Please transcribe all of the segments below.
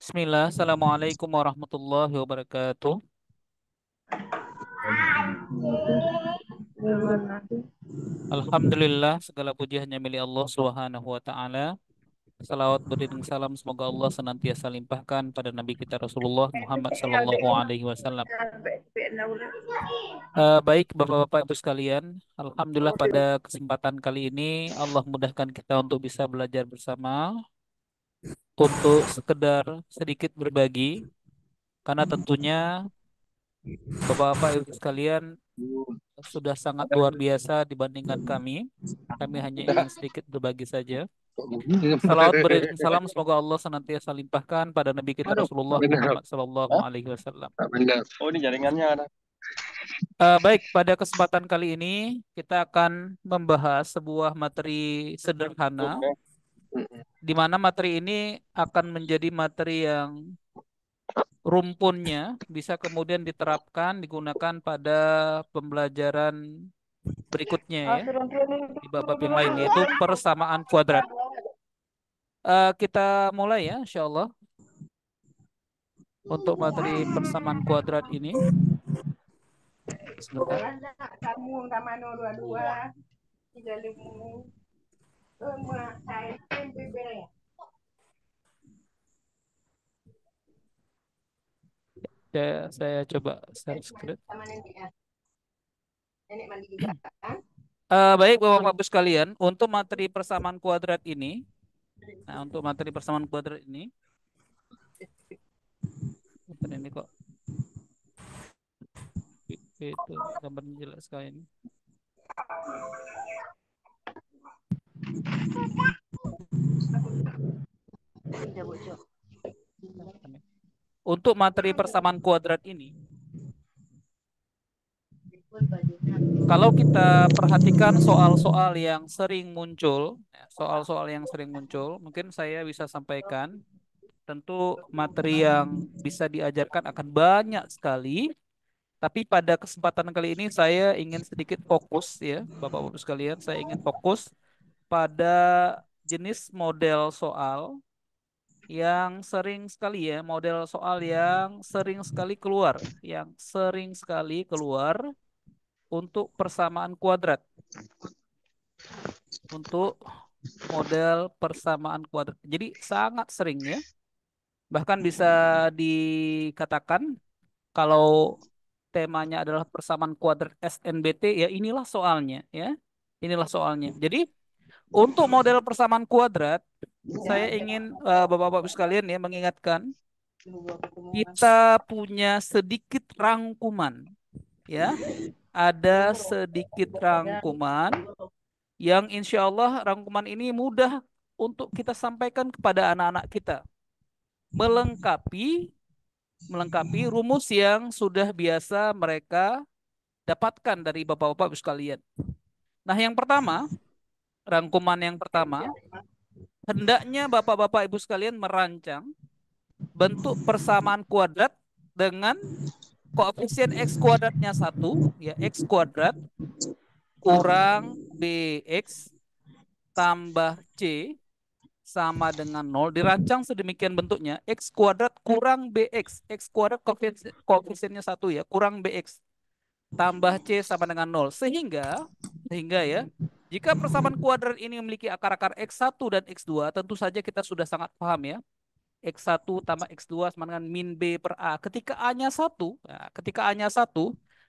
Bismillah, Assalamualaikum warahmatullahi wabarakatuh. Alhamdulillah, segala puji hanya milik Allah Subhanahu wa Ta'ala. Salawat beriring salam, semoga Allah senantiasa limpahkan pada Nabi kita Rasulullah Muhammad Sallallahu Alaihi Wasallam. Baik, Bapak-bapak Ibu sekalian, Alhamdulillah pada kesempatan kali ini Allah mudahkan kita untuk bisa belajar bersama, untuk sekedar sedikit berbagi, karena tentunya Bapak-bapak Ibu sekalian sudah sangat luar biasa dibandingkan kami. Kami hanya ingin sedikit berbagi saja. Salawat beriring salam semoga Allah senantiasa limpahkan pada Nabi kita Aduh, Rasulullah benar. Muhammad Sallallahu Hah? Alaihi Wasallam. Tak benar. Oh, ini jaringannya ada. Baik, pada kesempatan kali ini kita akan membahas sebuah materi sederhana, Oke. Mm-mm. di mana materi ini akan menjadi materi yang rumpunnya bisa kemudian diterapkan, digunakan pada pembelajaran berikutnya ya, di bab-bab yang lain, yaitu persamaan kuadrat. Kita mulai ya, insya Allah, untuk materi persamaan kuadrat ini. Sebentar. Kamu sama dua-dua tiga lemu semua saya bebek Saya coba share screen. sama nenek ya nenek mandi juga kan Baik, Bapak-Bapak sekalian, untuk materi persamaan kuadrat ini, untuk materi persamaan kuadrat ini, bentar ini kok itu gambarnya jelas sekali ini. Untuk materi persamaan kuadrat ini, kalau kita perhatikan soal-soal yang sering muncul, soal-soal yang sering muncul, mungkin saya bisa sampaikan, tentu materi yang bisa diajarkan akan banyak sekali, tapi pada kesempatan kali ini saya ingin sedikit fokus ya, Bapak-Bapak sekalian, saya ingin fokus pada jenis model soal yang sering sekali ya, model soal yang sering sekali keluar, untuk persamaan kuadrat, untuk model persamaan kuadrat. Jadi sangat sering ya, bahkan bisa dikatakan kalau temanya adalah persamaan kuadrat SNBT, ya inilah soalnya ya. Inilah soalnya. Jadi untuk model persamaan kuadrat, saya ingin Bapak-Bapak sekalian ya mengingatkan kita punya sedikit rangkuman ya. Ada sedikit rangkuman yang insya Allah rangkuman ini mudah untuk kita sampaikan kepada anak-anak kita. Melengkapi melengkapi rumus yang sudah biasa mereka dapatkan dari Bapak-Bapak Ibu sekalian. Nah, yang pertama, rangkuman yang pertama, hendaknya Bapak-Bapak Ibu sekalian merancang bentuk persamaan kuadrat dengan koefisien X kuadratnya 1, ya X kuadrat kurang BX tambah C sama dengan 0. Dirancang sedemikian bentuknya, X kuadrat kurang BX. X kuadrat koefisiennya 1 ya, kurang BX tambah C sama dengan 0. Sehingga ya, jika persamaan kuadrat ini memiliki akar-akar X1 dan X2, tentu saja kita sudah sangat paham ya. X1 tambah X2 sama dengan min B per A. Ketika A-nya 1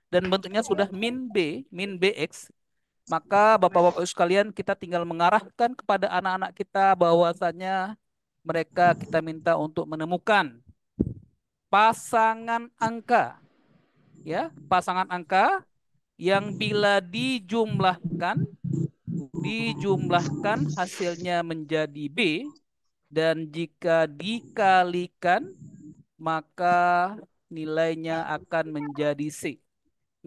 dan bentuknya sudah min BX, maka Bapak-Bapak sekalian kita tinggal mengarahkan kepada anak-anak kita bahwasanya mereka kita minta untuk menemukan pasangan angka, ya, pasangan angka yang bila dijumlahkan hasilnya menjadi B, dan jika dikalikan maka nilainya akan menjadi C.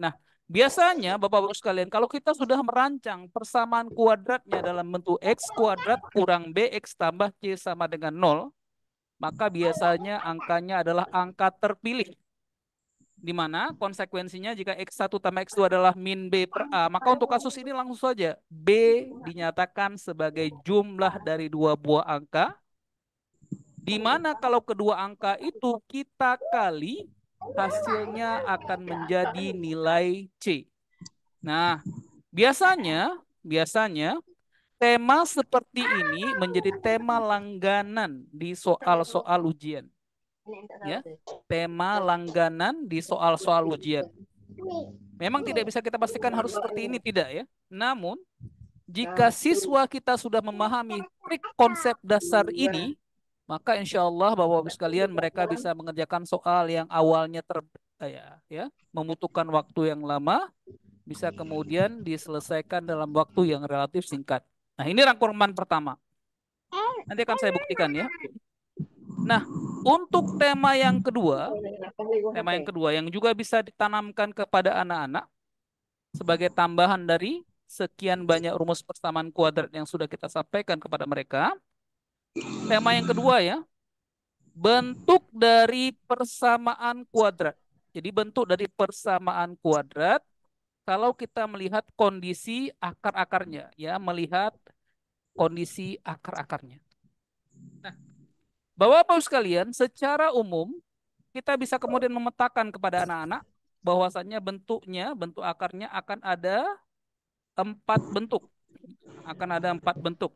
Nah, biasanya Bapak-Bapak sekalian, kalau kita sudah merancang persamaan kuadratnya dalam bentuk X kuadrat kurang BX tambah C sama dengan 0, maka biasanya angkanya adalah angka terpilih, di mana konsekuensinya jika X1 tambah X2 adalah min B per A, maka untuk kasus ini langsung saja B dinyatakan sebagai jumlah dari dua buah angka Di mana kalau kedua angka itu kita kali, hasilnya akan menjadi nilai C. Nah, biasanya tema seperti ini menjadi tema langganan di soal-soal ujian. Ya, tema langganan di soal-soal ujian. Memang tidak bisa kita pastikan harus seperti ini, tidak ya. Namun, jika siswa kita sudah memahami trik konsep dasar ini, maka insya Allah Bapak-Bapak sekalian mereka bisa mengerjakan soal yang awalnya membutuhkan waktu yang lama, bisa kemudian diselesaikan dalam waktu yang relatif singkat. Nah, ini rangkuman pertama. Nanti akan saya buktikan ya. Nah, untuk tema yang kedua yang juga bisa ditanamkan kepada anak-anak sebagai tambahan dari sekian banyak rumus persamaan kuadrat yang sudah kita sampaikan kepada mereka. Tema yang kedua ya, bentuk dari persamaan kuadrat. Jadi bentuk dari persamaan kuadrat kalau kita melihat kondisi akar-akarnya ya, melihat kondisi akar-akarnya. Nah, Bapak-Bapak sekalian, secara umum kita bisa kemudian memetakan kepada anak-anak bahwasannya bentuk akarnya akan ada 4 bentuk. Akan ada 4 bentuk.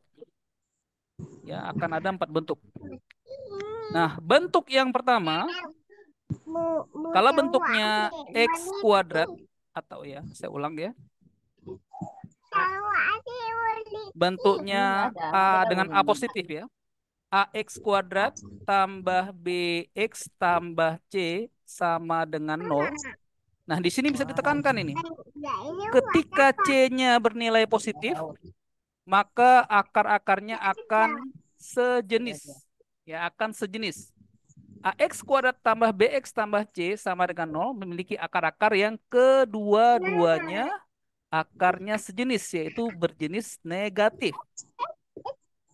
Ya, akan ada 4 bentuk. Nah, bentuk yang pertama, kalau bentuknya X kuadrat, atau ya, saya ulang ya. Bentuknya A dengan A positif ya. AX kuadrat tambah BX tambah C sama dengan 0. Nah, di sini bisa ditekankan ini. Ketika C-nya bernilai positif, maka akar-akarnya akan sejenis. Ya, akan sejenis. AX kuadrat tambah BX tambah C sama dengan 0 memiliki akar-akar yang kedua-duanya akarnya sejenis, yaitu berjenis negatif.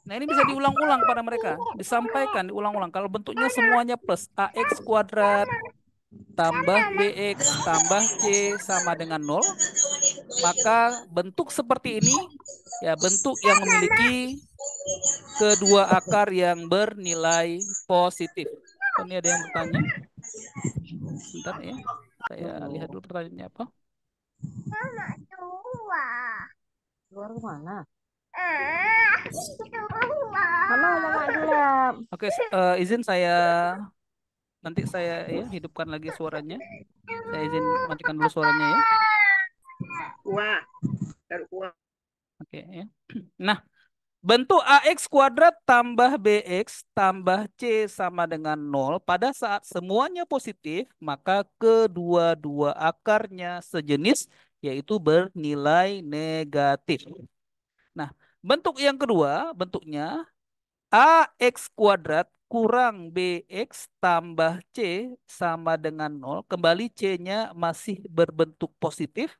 Nah, ini bisa diulang-ulang pada mereka. Disampaikan, diulang-ulang. Kalau bentuknya semuanya plus. AX kuadrat tambah BX tambah C sama dengan 0. Maka bentuk seperti ini, ya bentuk yang memiliki kedua akar yang bernilai positif. Oh, ini ada yang bertanya. Sebentar ya. Saya lihat dulu pertanyaannya apa. Keluar kemana? Oke, izin saya nanti saya ya hidupkan lagi suaranya. Saya izin matikan dulu suaranya ya. Wah, kuah. Oke ya. Nah, bentuk AX kuadrat tambah BX tambah C sama dengan 0 pada saat semuanya positif, maka kedua-dua akarnya sejenis yaitu bernilai negatif. Nah, bentuk yang kedua bentuknya AX kuadrat kurang BX tambah C sama dengan 0. Kembali C-nya masih berbentuk positif.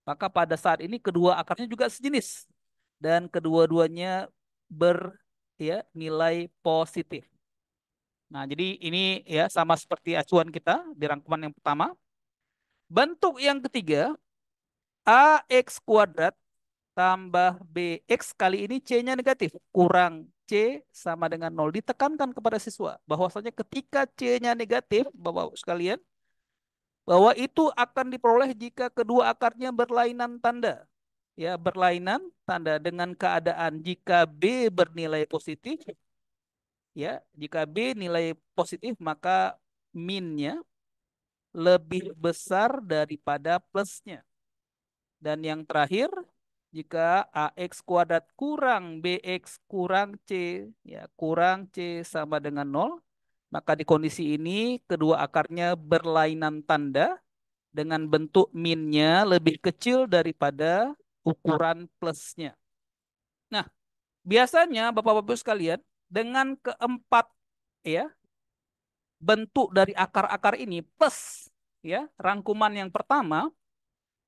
Maka pada saat ini kedua akarnya juga sejenis. Dan kedua-duanya nilai positif. Nah, jadi ini ya sama seperti acuan kita di rangkuman yang pertama. Bentuk yang ketiga, AX kuadrat tambah BX kali ini C-nya negatif. Kurang C sama dengan 0. Ditekankan kepada siswa bahwasanya ketika C-nya negatif, Bapak-Bapak sekalian, bahwa itu akan diperoleh jika kedua akarnya berlainan tanda. Ya, berlainan tanda dengan keadaan jika B bernilai positif, ya, jika B nilai positif maka minnya lebih besar daripada plusnya. Dan yang terakhir, jika AX kuadrat kurang BX kurang C, ya kurang C sama dengan 0, maka di kondisi ini kedua akarnya berlainan tanda dengan bentuk minnya lebih kecil daripada ukuran plusnya. Nah, biasanya Bapak-Bapak sekalian, dengan keempat ya bentuk dari akar-akar ini plus ya rangkuman yang pertama,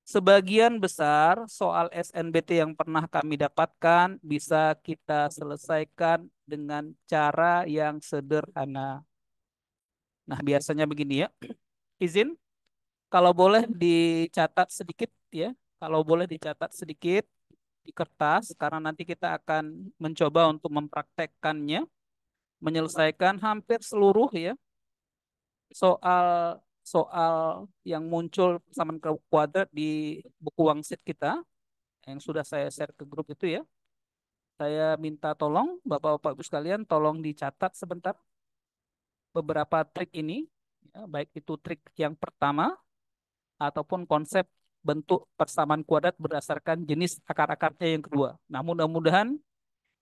sebagian besar soal SNBT yang pernah kami dapatkan bisa kita selesaikan dengan cara yang sederhana. Nah, biasanya begini ya. Izin, kalau boleh dicatat sedikit ya. Kalau boleh dicatat sedikit di kertas, karena nanti kita akan mencoba untuk mempraktekkannya. menyelesaikan hampir seluruh ya soal soal yang muncul persamaan kuadrat di buku Wangsit kita yang sudah saya share ke grup itu ya. Saya minta tolong Bapak-Bapak Ibu sekalian tolong dicatat sebentar beberapa trik ini, ya, baik itu trik yang pertama ataupun konsep bentuk persamaan kuadrat berdasarkan jenis akar-akarnya yang kedua. Nah, mudah-mudahan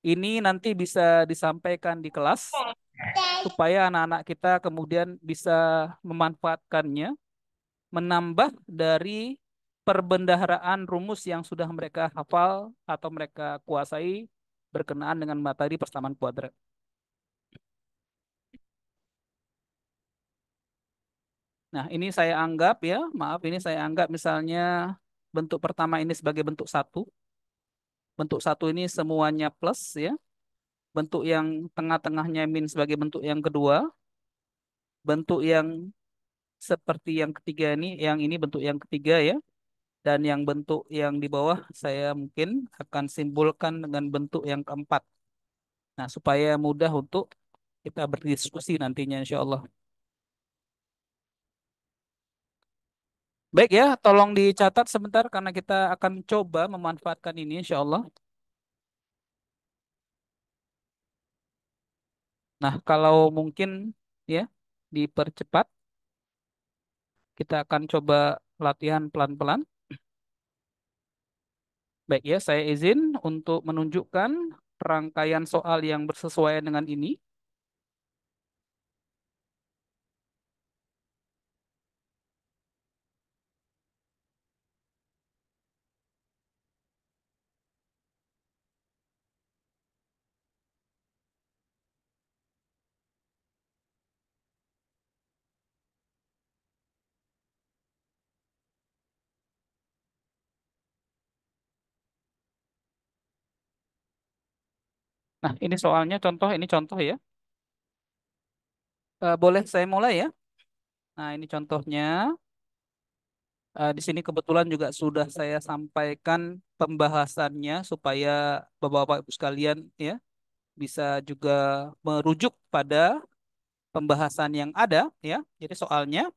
ini nanti bisa disampaikan di kelas supaya anak-anak kita kemudian bisa memanfaatkannya, menambah dari perbendaharaan rumus yang sudah mereka hafal atau mereka kuasai berkenaan dengan materi persamaan kuadrat. Nah, ini saya anggap ya, maaf ini saya anggap misalnya bentuk pertama ini sebagai bentuk satu. Bentuk satu ini semuanya plus ya. Bentuk yang tengah-tengahnya min sebagai bentuk yang kedua. Bentuk yang seperti yang ketiga ini, yang ini bentuk yang ketiga ya. Dan yang bentuk yang di bawah saya mungkin akan simpulkan dengan bentuk yang keempat. Nah, supaya mudah untuk kita berdiskusi nantinya insya Allah. Baik ya, tolong dicatat sebentar karena kita akan coba memanfaatkan ini insya Allah. Nah, kalau mungkin ya dipercepat, kita akan coba latihan pelan-pelan. Baik ya, saya izin untuk menunjukkan rangkaian soal yang bersesuaian dengan ini. Nah, ini soalnya contoh, ini contoh ya. Boleh saya mulai ya? Nah, ini contohnya. Di sini kebetulan juga sudah saya sampaikan pembahasannya supaya Bapak-Bapak Ibu sekalian ya bisa juga merujuk pada pembahasan yang ada ya. Jadi soalnya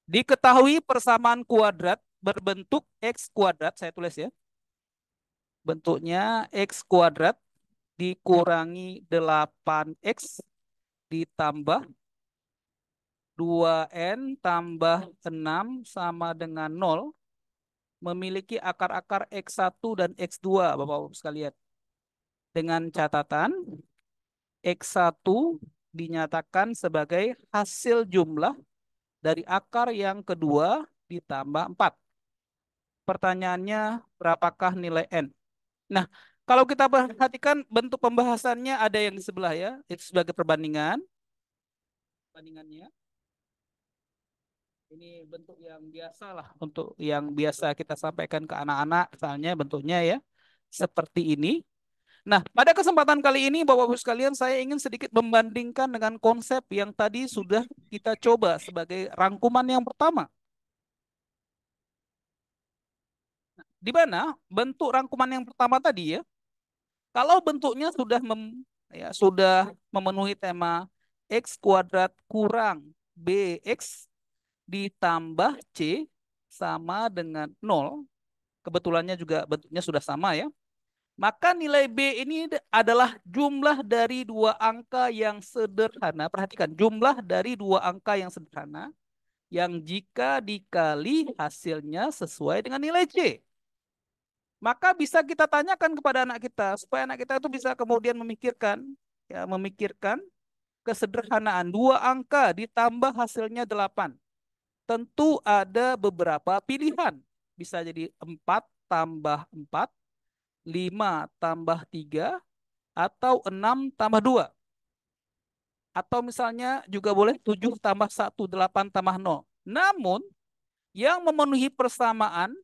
diketahui persamaan kuadrat berbentuk x kuadrat, saya tulis ya. Bentuknya x kuadrat dikurangi 8x ditambah 2n tambah 6 sama dengan 0 memiliki akar-akar x1 dan x2 Bapak-Bapak sekalian. Dengan catatan x1 dinyatakan sebagai hasil jumlah dari akar yang kedua ditambah 4. Pertanyaannya, berapakah nilai n? Nah, kalau kita perhatikan bentuk pembahasannya ada yang di sebelah ya, itu sebagai perbandingan. Perbandingannya. Ini bentuk yang biasa lah, untuk yang biasa kita sampaikan ke anak-anak, misalnya bentuknya ya, seperti ini. Nah, pada kesempatan kali ini, Bapak-Ibu sekalian, saya ingin sedikit membandingkan dengan konsep yang tadi sudah kita coba sebagai rangkuman yang pertama. Di mana bentuk rangkuman yang pertama tadi ya, kalau bentuknya sudah memenuhi tema x kuadrat kurang bx ditambah c sama dengan 0, kebetulannya juga bentuknya sudah sama ya, maka nilai B ini adalah jumlah dari dua angka yang sederhana. Perhatikan, jumlah dari dua angka yang sederhana yang jika dikali hasilnya sesuai dengan nilai C. Maka bisa kita tanyakan kepada anak kita supaya anak kita itu bisa kemudian memikirkan kesederhanaan dua angka ditambah hasilnya 8. Tentu ada beberapa pilihan. Bisa jadi 4 tambah 4, 5 tambah 3, atau 6 tambah 2. Atau misalnya juga boleh 7 tambah 1, 8 tambah 0. Namun, yang memenuhi persamaan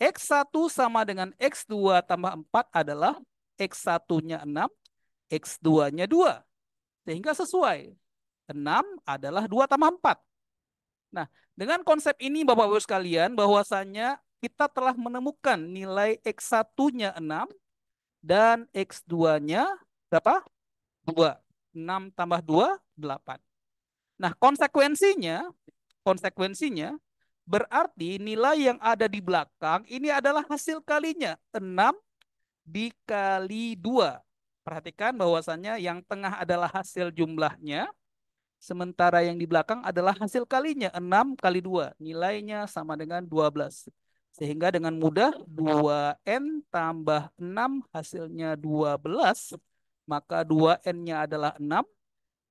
X1 sama dengan X2 tambah 4 adalah X1-nya 6, X2-nya 2. Sehingga sesuai. 6 adalah 2 tambah 4. Nah, dengan konsep ini Bapak-Ibu sekalian, bahwasannya kita telah menemukan nilai X1-nya 6 dan X2-nya berapa? 2. 6 tambah 2, 8. Nah, konsekuensinya berarti nilai yang ada di belakang ini adalah hasil kalinya. 6 dikali 2. Perhatikan bahwasannya yang tengah adalah hasil jumlahnya, sementara yang di belakang adalah hasil kalinya. 6 kali 2. Nilainya sama dengan 12. Sehingga dengan mudah 2N tambah 6 hasilnya 12. Maka 2N-nya adalah 6.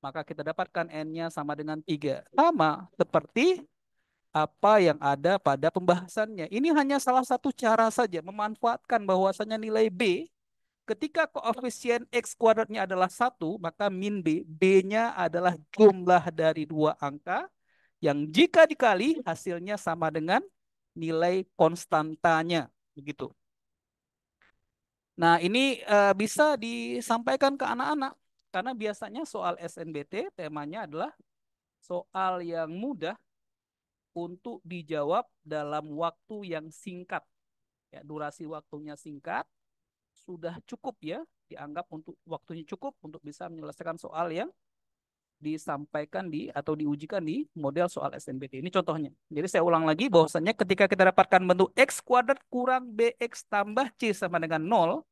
Maka kita dapatkan N-nya sama dengan 3. Sama seperti apa yang ada pada pembahasannya. Ini hanya salah satu cara saja memanfaatkan bahwasanya nilai B ketika koefisien X kuadratnya adalah 1, maka min B, B-nya adalah jumlah dari dua angka yang jika dikali hasilnya sama dengan nilai konstantanya. Begitu. Nah, ini bisa disampaikan ke anak-anak karena biasanya soal SNBT temanya adalah soal yang mudah untuk dijawab dalam waktu yang singkat. Ya, durasi waktunya singkat, sudah cukup ya, dianggap untuk waktunya cukup untuk bisa menyelesaikan soal yang disampaikan di atau diujikan di model soal SNBT. Ini contohnya. Jadi saya ulang lagi bahwasannya ketika kita dapatkan bentuk X kuadrat kurang BX tambah C sama dengan 0,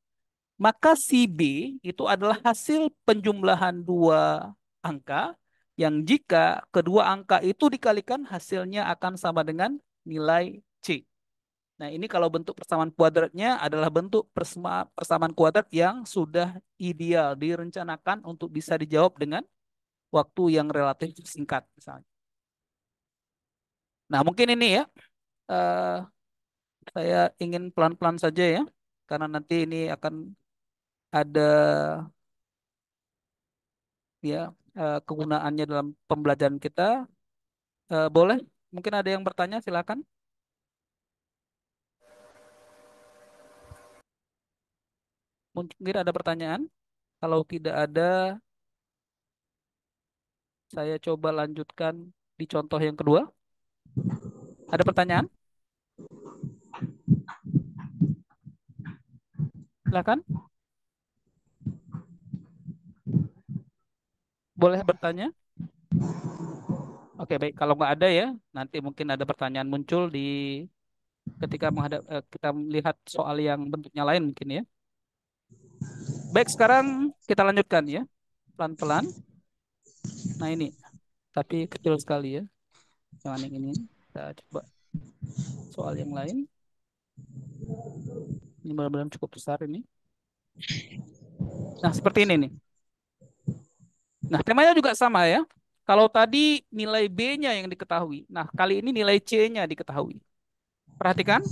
maka si B itu adalah hasil penjumlahan dua angka yang jika kedua angka itu dikalikan hasilnya akan sama dengan nilai C. Nah, ini kalau bentuk persamaan kuadratnya adalah bentuk persamaan kuadrat yang sudah ideal direncanakan untuk bisa dijawab dengan waktu yang relatif singkat misalnya. Nah, mungkin ini ya, eh, saya ingin pelan-pelan saja ya, karena nanti ini akan ada ya kegunaannya dalam pembelajaran kita. Boleh? Mungkin ada yang bertanya, silakan. Mungkin ada pertanyaan. Kalau tidak ada, saya coba lanjutkan di contoh yang kedua. Ada pertanyaan? Silakan. Boleh bertanya? Oke, baik. Kalau nggak ada ya, nanti mungkin ada pertanyaan muncul di ketika kita melihat soal yang bentuknya lain mungkin ya. Baik, sekarang kita lanjutkan ya, pelan-pelan. Nah ini, tapi kecil sekali ya. Jangan yang ini. Kita coba soal yang lain. Ini benar-benar cukup besar ini. Nah, seperti ini nih. Nah, temanya juga sama ya. Kalau tadi nilai B-nya yang diketahui. Nah, kali ini nilai C-nya diketahui. Perhatikan,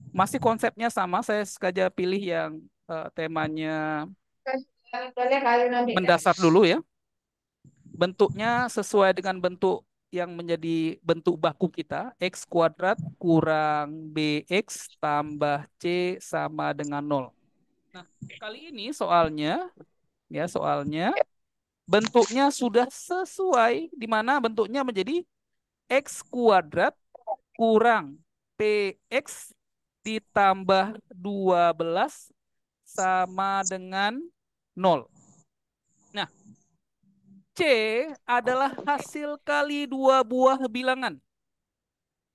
masih konsepnya sama. Saya sengaja pilih yang temanya mendasar dulu ya. Bentuknya sesuai dengan bentuk yang menjadi bentuk baku kita. X kuadrat kurang BX tambah C sama dengan 0. Nah, kali ini soalnya bentuknya sudah sesuai di mana bentuknya menjadi X kuadrat kurang PX ditambah 12 sama dengan 0. Nah, C adalah hasil kali dua buah bilangan.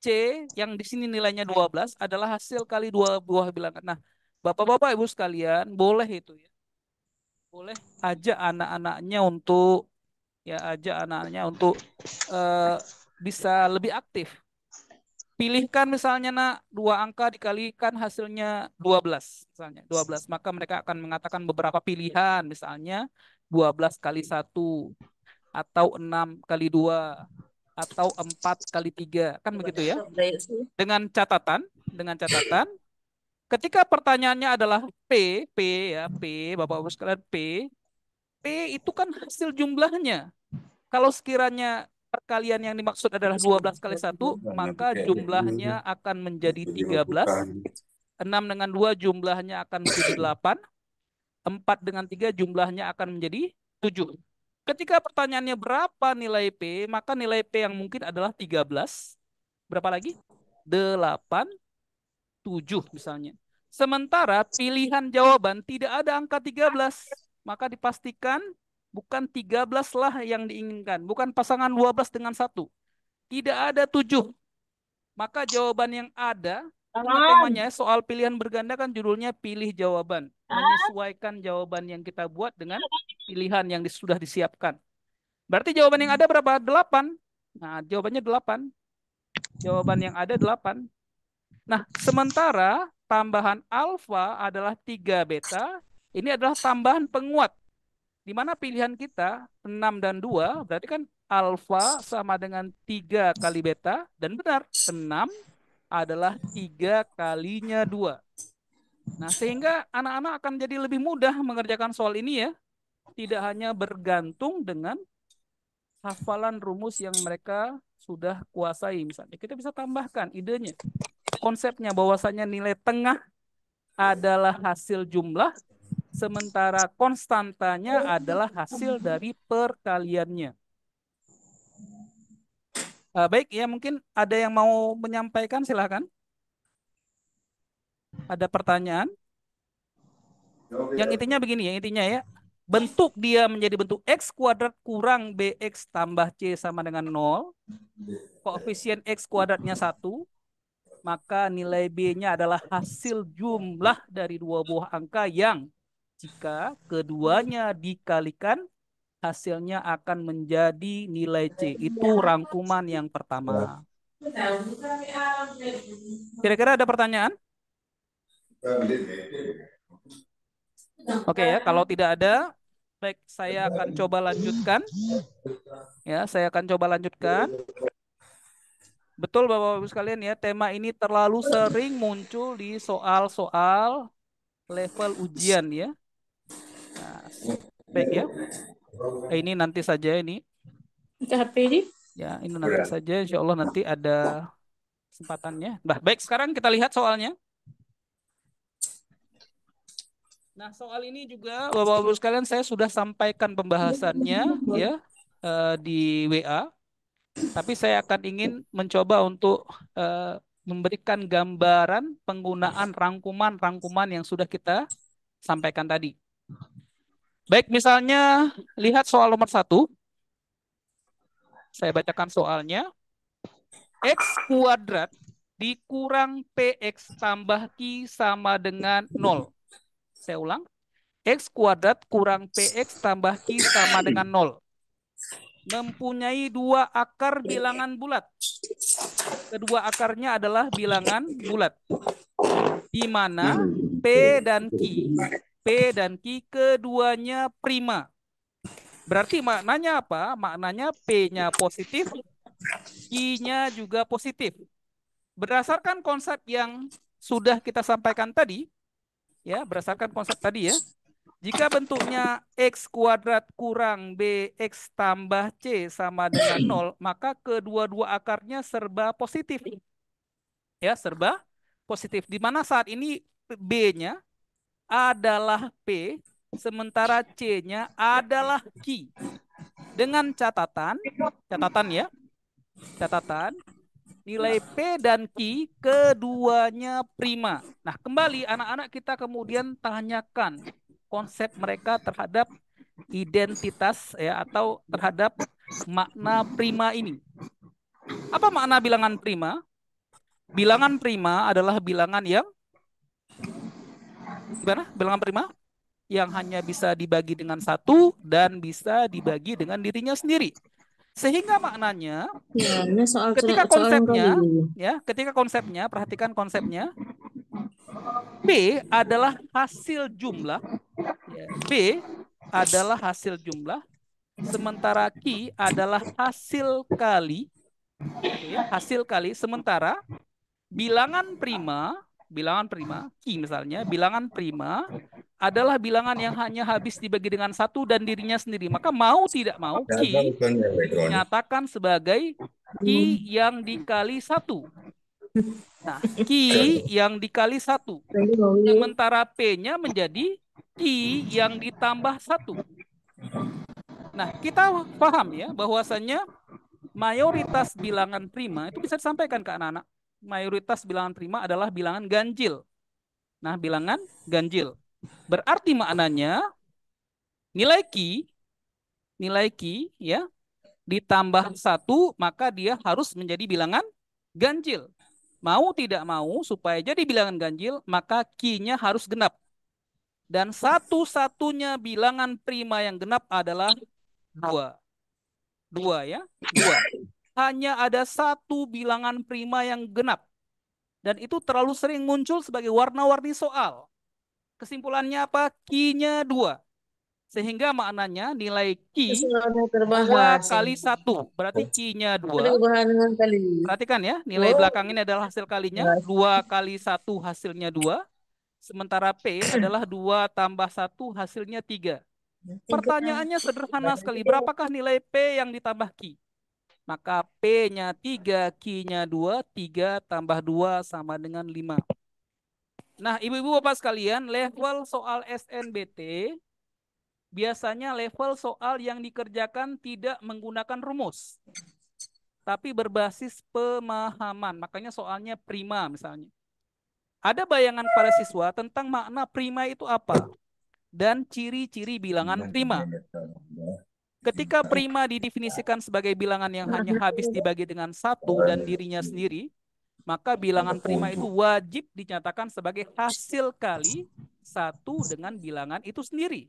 C yang di sini nilainya 12 adalah hasil kali dua buah bilangan. Nah, Bapak-bapak Ibu sekalian, boleh itu ya. Boleh ajak anak-anaknya untuk eh, bisa lebih aktif. Pilihkan misalnya nak dua angka dikalikan hasilnya 12 misalnya 12, maka mereka akan mengatakan beberapa pilihan misalnya 12 kali 1 atau 6 kali 2 atau 4 kali 3 kan begitu ya. Dengan catatan ketika pertanyaannya adalah P ya, Bapak-Ibu sekalian, P itu kan hasil jumlahnya. Kalau sekiranya perkalian yang dimaksud adalah 12 kali 1, maka jumlahnya akan menjadi 13. 6 dengan 2 jumlahnya akan menjadi 8. 4 dengan 3 jumlahnya akan menjadi 7. Ketika pertanyaannya berapa nilai P, maka nilai P yang mungkin adalah 13. Berapa lagi? 8, 7 misalnya. Sementara pilihan jawaban tidak ada angka 13. Maka dipastikan Bukan 13 lah yang diinginkan. Bukan pasangan 12 dengan 1. Tidak ada 7. Maka jawaban yang ada, ini temanya soal pilihan berganda kan judulnya pilih jawaban. Menyesuaikan jawaban yang kita buat dengan pilihan yang sudah disiapkan. Berarti jawaban yang ada berapa? 8. Nah, jawabannya 8. Jawaban yang ada 8. Nah, sementara tambahan alfa adalah 3 beta. Ini adalah tambahan penguat. Di mana pilihan kita 6 dan 2, berarti kan alfa sama dengan 3 kali beta. Dan benar, 6 adalah 3 kalinya 2. Nah, sehingga anak-anak akan jadi lebih mudah mengerjakan soal ini ya. Tidak hanya bergantung dengan hafalan rumus yang mereka sudah kuasai. Misalnya, kita bisa tambahkan idenya. Konsepnya bahwasanya nilai tengah adalah hasil jumlah, sementara konstantanya adalah hasil dari perkaliannya. Baik, ya mungkin ada yang mau menyampaikan, silakan. Ada pertanyaan? Yang intinya begini ya, intinya ya. Bentuk dia menjadi bentuk X kuadrat kurang BX tambah C sama dengan 0. Koefisien X kuadratnya 1. Maka nilai B-nya adalah hasil jumlah dari 2 buah angka yang jika keduanya dikalikan, hasilnya akan menjadi nilai C. Itu rangkuman yang pertama. Kira-kira ada pertanyaan? Oke ya, kalau tidak ada, baik saya akan coba lanjutkan. Ya, saya akan coba lanjutkan. Betul Bapak-Ibu sekalian ya, tema ini terlalu sering muncul di soal-soal level ujian ya. Nah, baik ya. Ini nanti saja ini. Ya, ini nanti saja. Insya Allah nanti ada kesempatannya. Nah, baik sekarang kita lihat soalnya. Nah, soal ini juga Bapak-Ibu sekalian saya sudah sampaikan pembahasannya ya di WA. Tapi saya akan ingin mencoba untuk memberikan gambaran penggunaan rangkuman-rangkuman yang sudah kita sampaikan tadi. Baik, misalnya lihat soal nomor 1. Saya bacakan soalnya. X kuadrat dikurang PX tambah Q sama dengan 0. Saya ulang. X kuadrat kurang PX tambah Q sama dengan 0. Mempunyai 2 akar bilangan bulat. Kedua akarnya adalah bilangan bulat. Di mana P dan Q keduanya prima. Berarti maknanya apa? Maknanya P-nya positif, Q-nya juga positif. Berdasarkan konsep yang sudah kita sampaikan tadi, ya, berdasarkan konsep tadi ya, jika bentuknya X kuadrat kurang BX tambah C sama dengan 0, maka kedua-dua akarnya serba positif. Ya, serba positif. Di mana saat ini B-nya adalah P, sementara C-nya adalah Q. Dengan catatan ya, catatan nilai P dan Q keduanya prima. Nah, kembali anak-anak kita kemudian tanyakan konsep mereka terhadap identitas ya atau terhadap makna prima ini. Apa makna bilangan prima? Bilangan prima adalah bilangan yang gimana? Bilangan prima yang hanya bisa dibagi dengan 1 dan bisa dibagi dengan dirinya sendiri. Sehingga maknanya ketika konsepnya, perhatikan konsepnya, P adalah hasil jumlah, ya, P adalah hasil jumlah, sementara Q adalah hasil kali, ya, hasil kali, sementara bilangan prima, Q misalnya, bilangan prima adalah bilangan yang hanya habis dibagi dengan 1 dan dirinya sendiri. Maka mau tidak mau Q dinyatakan sebagai Q yang dikali 1. Nah, Q yang dikali 1. Sementara P-nya menjadi Q yang ditambah 1. Nah, kita paham ya bahwasannya mayoritas bilangan prima itu bisa disampaikan ke anak-anak. Mayoritas bilangan prima adalah bilangan ganjil. Nah, bilangan ganjil. Berarti maknanya nilai Q nilai Q ya ditambah 1, maka dia harus menjadi bilangan ganjil. Mau tidak mau, supaya jadi bilangan ganjil, maka Q-nya harus genap. Dan satu-satunya bilangan prima yang genap adalah 2. 2 ya, 2. Hanya ada satu bilangan prima yang genap. Dan itu terlalu sering muncul sebagai warna-warni soal. Kesimpulannya apa? Q-nya 2. Sehingga maknanya nilai Q Soalnya 2 terbahas. kali 1. Berarti Q-nya 2. Ada bahan kali. Perhatikan ya, nilai Oh, belakang ini adalah hasil kalinya. 2 kali 1 hasilnya 2. Sementara P adalah 2 tambah 1 hasilnya 3. Pertanyaannya sederhana sekali. Berapakah nilai P yang ditambah Q? Maka P-nya 3, Q-nya 2. 3 tambah 2 sama dengan 5. Nah, ibu-ibu bapak sekalian, level soal SNBT biasanya level soal yang dikerjakan tidak menggunakan rumus, tapi berbasis pemahaman. Makanya soalnya prima misalnya. Ada bayangan para siswa tentang makna prima itu apa dan ciri-ciri bilangan prima. Ketika prima didefinisikan sebagai bilangan yang hanya habis dibagi dengan 1 dan dirinya sendiri, maka bilangan prima itu wajib dinyatakan sebagai hasil kali 1 dengan bilangan itu sendiri.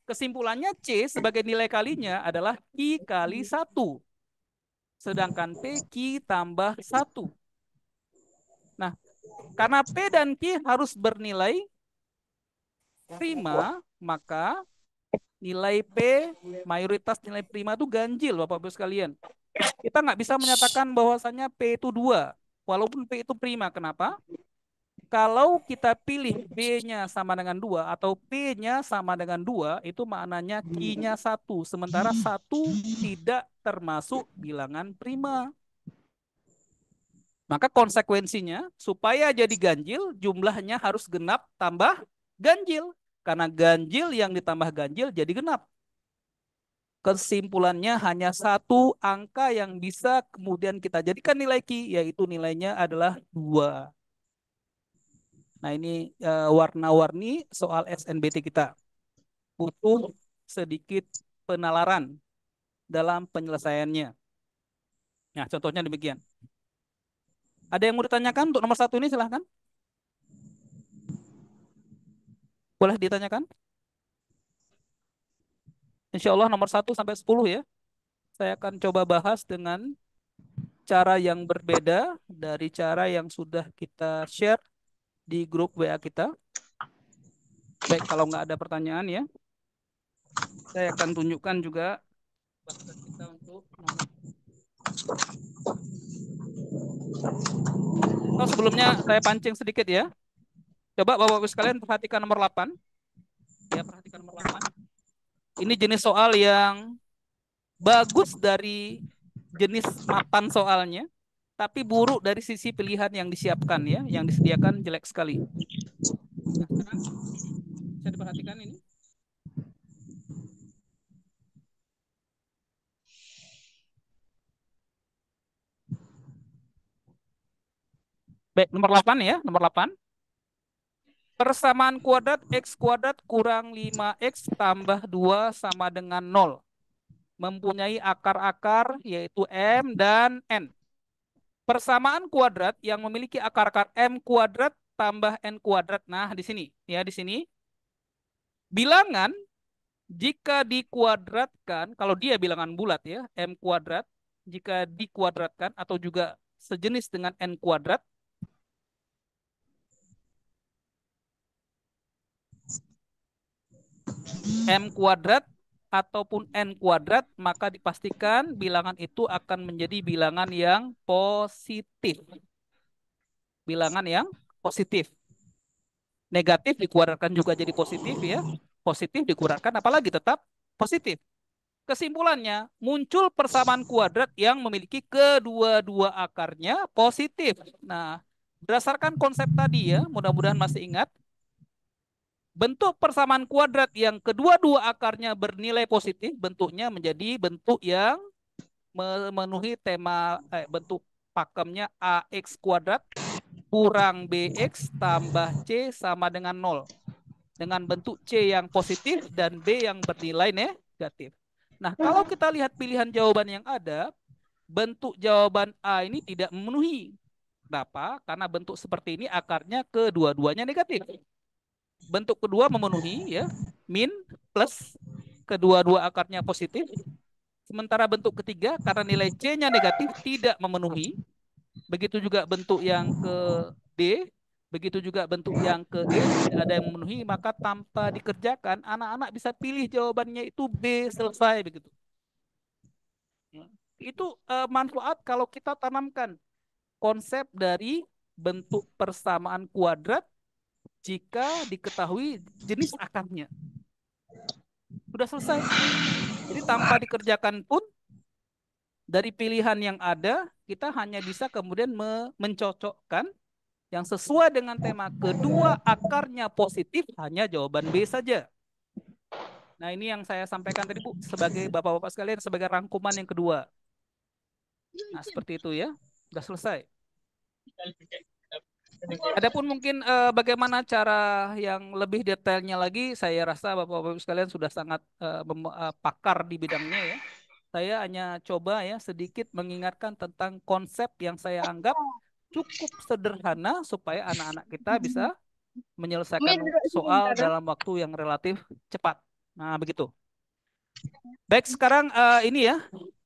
Kesimpulannya C sebagai nilai kalinya adalah Q kali 1. Sedangkan P Q tambah 1. Nah, karena P dan Q harus bernilai prima, maka nilai P, mayoritas nilai prima itu ganjil, Bapak-Ibu sekalian. Kita nggak bisa menyatakan bahwasannya P itu 2, walaupun P itu prima. Kenapa? Kalau kita pilih B-nya sama dengan 2 atau P-nya sama dengan 2, itu maknanya Q-nya 1. Sementara 1 tidak termasuk bilangan prima. Maka konsekuensinya, supaya jadi ganjil, jumlahnya harus genap tambah ganjil. Karena ganjil yang ditambah ganjil jadi genap. Kesimpulannya hanya satu angka yang bisa kemudian kita jadikan nilai Q, yaitu nilainya adalah 2. Nah, ini warna-warni soal SNBT kita. Butuh sedikit penalaran dalam penyelesaiannya. Nah, contohnya demikian. Ada yang mau ditanyakan untuk nomor 1 ini? Silahkan. Boleh ditanyakan? Insya Allah nomor 1 sampai 10 ya. Saya akan coba bahas dengan cara yang berbeda dari cara yang sudah kita share di grup WA kita. Baik, kalau nggak ada pertanyaan ya, saya akan tunjukkan juga bahasan kita untuk nomor. Oh, sebelumnya saya pancing sedikit ya. Coba Bapak-Ibu sekalian perhatikan nomor 8. Ya, perhatikan nomor 8. Ini jenis soal yang bagus dari jenis mapan soalnya, tapi buruk dari sisi pilihan yang disiapkan ya, yang disediakan jelek sekali. Nah, sekarang bisa diperhatikan ini. Baik, nomor 8 ya, nomor 8. Persamaan kuadrat X kuadrat kurang 5X tambah 2 sama dengan 0. Mempunyai akar-akar yaitu M dan N. Persamaan kuadrat yang memiliki akar-akar M kuadrat tambah N kuadrat. Nah, di sini ya, di sini. Bilangan jika dikuadratkan, kalau dia bilangan bulat ya, M kuadrat, jika dikuadratkan atau juga sejenis dengan N kuadrat, M kuadrat ataupun N kuadrat, maka dipastikan bilangan itu akan menjadi bilangan yang positif. Bilangan yang positif. Negatif dikuadratkan juga jadi positif ya. Positif dikuadratkan apalagi tetap positif. Kesimpulannya, muncul persamaan kuadrat yang memiliki kedua-dua akarnya positif. Nah, berdasarkan konsep tadi ya, mudah-mudahan masih ingat. Bentuk persamaan kuadrat yang kedua-dua akarnya bernilai positif, bentuknya menjadi bentuk yang memenuhi tema bentuk pakemnya AX kuadrat kurang BX tambah C sama dengan 0. Dengan bentuk C yang positif dan B yang bernilai negatif. Nah, kalau kita lihat pilihan jawaban yang ada, bentuk jawaban A ini tidak memenuhi. Kenapa? Karena bentuk seperti ini akarnya kedua-duanya negatif. Bentuk kedua memenuhi ya, min plus, kedua-dua akarnya positif. Sementara bentuk ketiga karena nilai C-nya negatif tidak memenuhi. Begitu juga bentuk yang ke D, begitu juga bentuk yang ke E tidak ada yang memenuhi, maka tanpa dikerjakan anak-anak bisa pilih jawabannya itu B, selesai begitu. Ya. Itu manfaat kalau kita tanamkan konsep dari bentuk persamaan kuadrat jika diketahui jenis akarnya. Sudah selesai. Jadi tanpa dikerjakan pun dari pilihan yang ada kita hanya bisa kemudian mencocokkan yang sesuai dengan tema. Kedua akarnya positif, hanya jawaban B saja. Nah, ini yang saya sampaikan tadi, Bu, sebagai Bapak-Bapak sekalian, sebagai rangkuman yang kedua. Nah, seperti itu ya. Sudah selesai. Adapun mungkin bagaimana cara yang lebih detailnya lagi, saya rasa Bapak-Bapak sekalian sudah sangat pakar di bidangnya ya. Saya hanya coba ya sedikit mengingatkan tentang konsep yang saya anggap cukup sederhana supaya anak-anak kita bisa menyelesaikan soal dalam waktu yang relatif cepat. Nah, begitu. Baik, sekarang ini ya,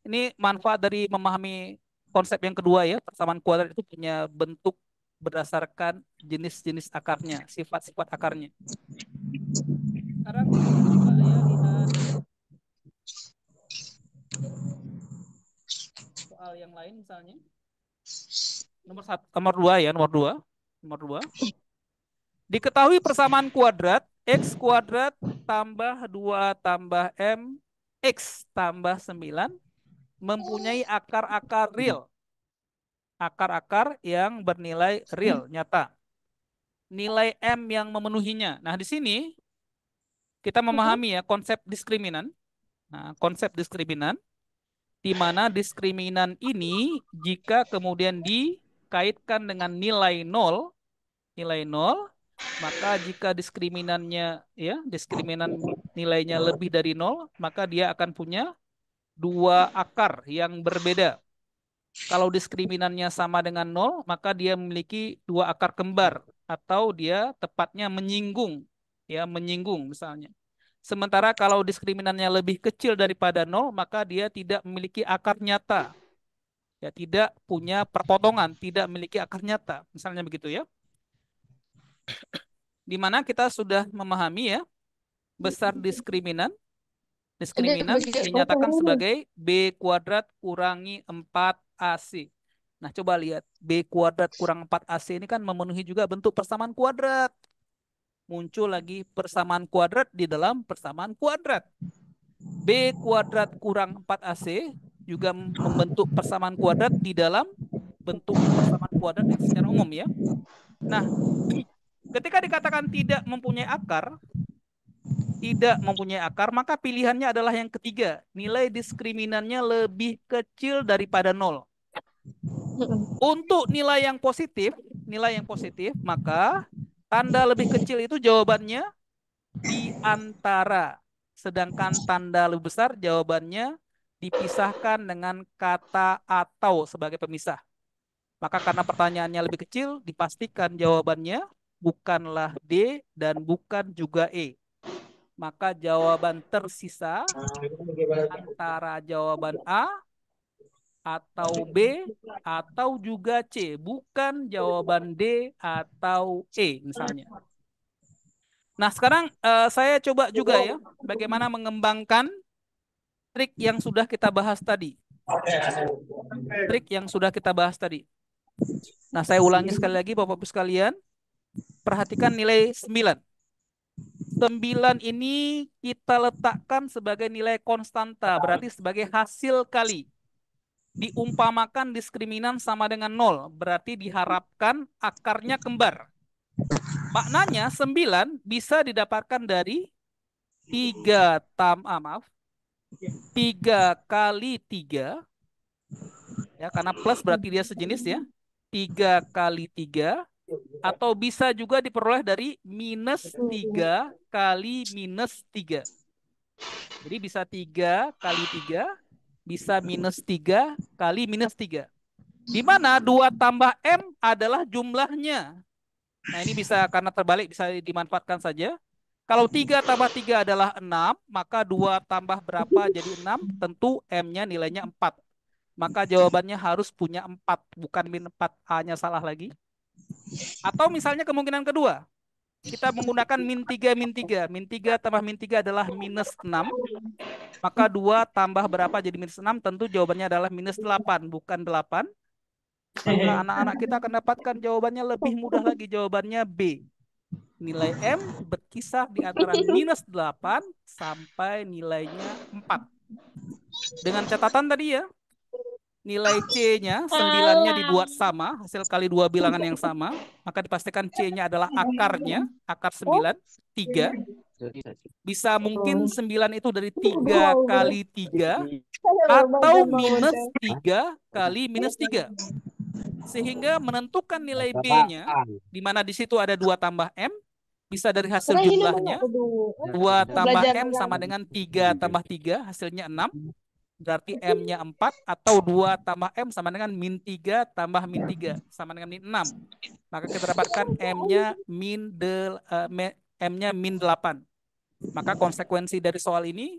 ini manfaat dari memahami konsep yang kedua ya, persamaan kuadrat itu punya bentuk berdasarkan jenis-jenis akarnya, sifat-sifat akarnya. Sekarang coba ya lihat soal yang lain misalnya. Nomor dua ya, nomor dua. Diketahui persamaan kuadrat X kuadrat tambah 2 tambah M X tambah 9 mempunyai akar-akar real. Akar-akar yang bernilai real, nyata. Nilai M yang memenuhinya. Nah, di sini kita memahami ya konsep diskriminan. Nah, konsep diskriminan di mana diskriminan ini jika kemudian dikaitkan dengan nilai 0, maka jika diskriminannya ya, diskriminan nilainya lebih dari 0, maka dia akan punya dua akar yang berbeda. Kalau diskriminannya sama dengan 0, maka dia memiliki dua akar kembar atau dia tepatnya menyinggung, ya, menyinggung misalnya. Sementara kalau diskriminannya lebih kecil daripada 0, maka dia tidak memiliki akar nyata. Ya, tidak punya perpotongan, tidak memiliki akar nyata. Misalnya begitu ya. Di mana kita sudah memahami ya, besar diskriminan. Diskriminan dinyatakan sebagai B kuadrat kurangi 4AC. Nah, coba lihat. B kuadrat kurang 4AC ini kan memenuhi juga bentuk persamaan kuadrat. Muncul lagi persamaan kuadrat di dalam persamaan kuadrat. B kuadrat kurang 4AC juga membentuk persamaan kuadrat di dalam bentuk persamaan kuadrat yang secara umum ya. Nah, ketika dikatakan tidak mempunyai akar, maka pilihannya adalah yang ketiga. Nilai diskriminannya lebih kecil daripada 0. Untuk nilai yang positif, maka tanda lebih kecil itu jawabannya di antara. Sedangkan tanda lebih besar jawabannya dipisahkan dengan kata atau sebagai pemisah. Maka karena pertanyaannya lebih kecil, dipastikan jawabannya bukanlah D dan bukan juga E. Maka jawaban tersisa antara jawaban A atau B atau juga C, bukan jawaban D atau E misalnya. Nah, sekarang saya coba juga ya bagaimana mengembangkan trik yang sudah kita bahas tadi. Nah, saya ulangi sekali lagi Bapak-Ibu sekalian. Perhatikan nilai 9. 9 ini kita letakkan sebagai nilai konstanta, berarti sebagai hasil kali. Diumpamakan diskriminan sama dengan 0, berarti diharapkan akarnya kembar. Maknanya 9 bisa didapatkan dari 3 kali 3, ya, karena plus berarti dia sejenis ya, 3 kali 3, atau bisa juga diperoleh dari minus 3 kali minus 3. Jadi bisa 3 kali 3, bisa minus 3 kali minus 3. Di mana 2 tambah M adalah jumlahnya. Nah ini bisa karena terbalik bisa dimanfaatkan saja. Kalau 3 tambah 3 adalah 6, maka 2 tambah berapa jadi 6? Tentu M-nya nilainya 4. Maka jawabannya harus punya 4, bukan min 4. A-nya salah lagi. Atau misalnya kemungkinan kedua, kita menggunakan min 3, min 3. Min 3 tambah min 3 adalah minus 6. Maka 2 tambah berapa jadi minus 6? Tentu jawabannya adalah minus 8, bukan 8. Maka anak-anak kita akan dapatkan jawabannya lebih mudah lagi. Jawabannya B. Nilai M berkisar di antara minus 8 sampai nilainya 4. Dengan catatan tadi ya, nilai C-nya, 9-nya dibuat sama, hasil kali 2 bilangan yang sama, maka dipastikan C-nya adalah akarnya, akar 9, 3. Bisa mungkin 9 itu dari 3 kali 3, atau minus 3 kali minus 3. Sehingga menentukan nilai B-nya, di mana di situ ada 2 tambah M, bisa dari hasil jumlahnya. 2 tambah M sama dengan 3 tambah 3, hasilnya 6. Berarti M-nya 4, atau 2 tambah M sama dengan min 3 tambah min 3, sama dengan min 6. Maka kita dapatkan M-nya min 8. Maka konsekuensi dari soal ini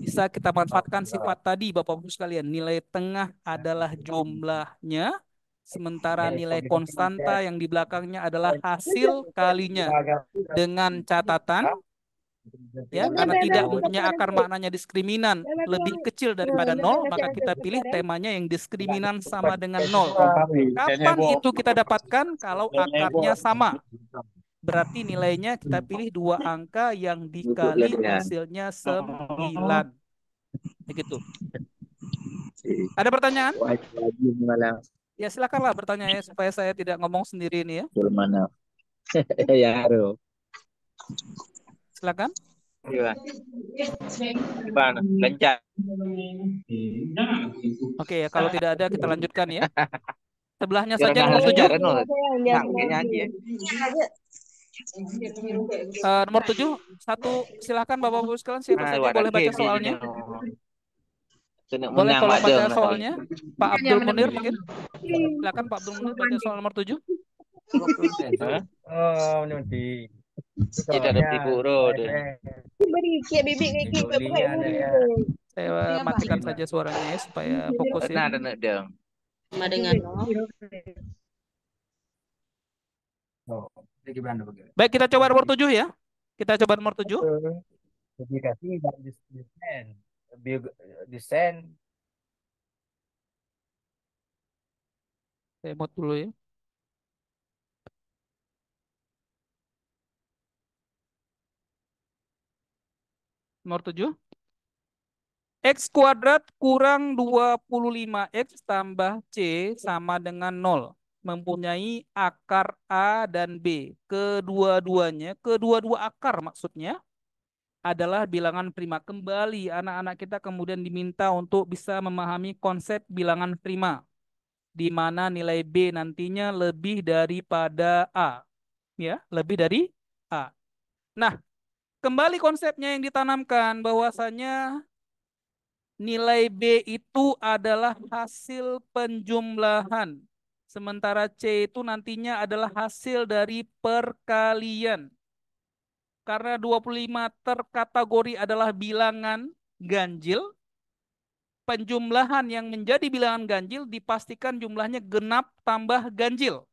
bisa kita manfaatkan sifat tadi Bapak-Ibu sekalian. Nilai tengah adalah jumlahnya, sementara nilai konstanta yang di belakangnya adalah hasil kalinya. Dengan catatan, ya, karena tidak mempunyai akar maknanya diskriminan lebih kecil daripada 0, maka kita pilih temanya yang diskriminan sama dengan 0. Kapan itu kita dapatkan? Kalau akarnya sama. Berarti nilainya kita pilih 2 angka yang dikali hasilnya 9. Begitu. Ada pertanyaan? Ya silakanlah bertanya ya, supaya saya tidak ngomong sendiri ini ya. Ya, Silakan. Gimana? Lancar. Oke ya, kalau tidak ada kita lanjutkan ya. Sebelahnya saja nomor 7. Nomor 7, silakan Bapak-Ibu sekalian, siapa saja boleh baca soalnya. Boleh tolong baca soalnya. Pak Abdul Munir mungkin. Silakan Pak Abdul Munir baca soal nomor 7. Oh, nanti. Kita ada guru deh. Saya matikan saja suaranya ya supaya fokus ya. Ada dong. Sama dengan Baik, kita coba nomor 7 ya. Kita coba nomor 7. Publikasi dan desain. Saya mod dulu ya. Nomor 7. X kuadrat kurang 25X tambah C sama dengan 0. Mempunyai akar A dan B. Kedua-dua akar maksudnya adalah bilangan prima. Kembali anak-anak kita kemudian diminta untuk bisa memahami konsep bilangan prima, di mana nilai B nantinya lebih daripada A. Ya, lebih dari A. Nah, kembali konsepnya yang ditanamkan bahwasanya nilai B itu adalah hasil penjumlahan. Sementara C itu nantinya adalah hasil dari perkalian. Karena 25 terkategori adalah bilangan ganjil, penjumlahan yang menjadi bilangan ganjil dipastikan jumlahnya genap tambah ganjil.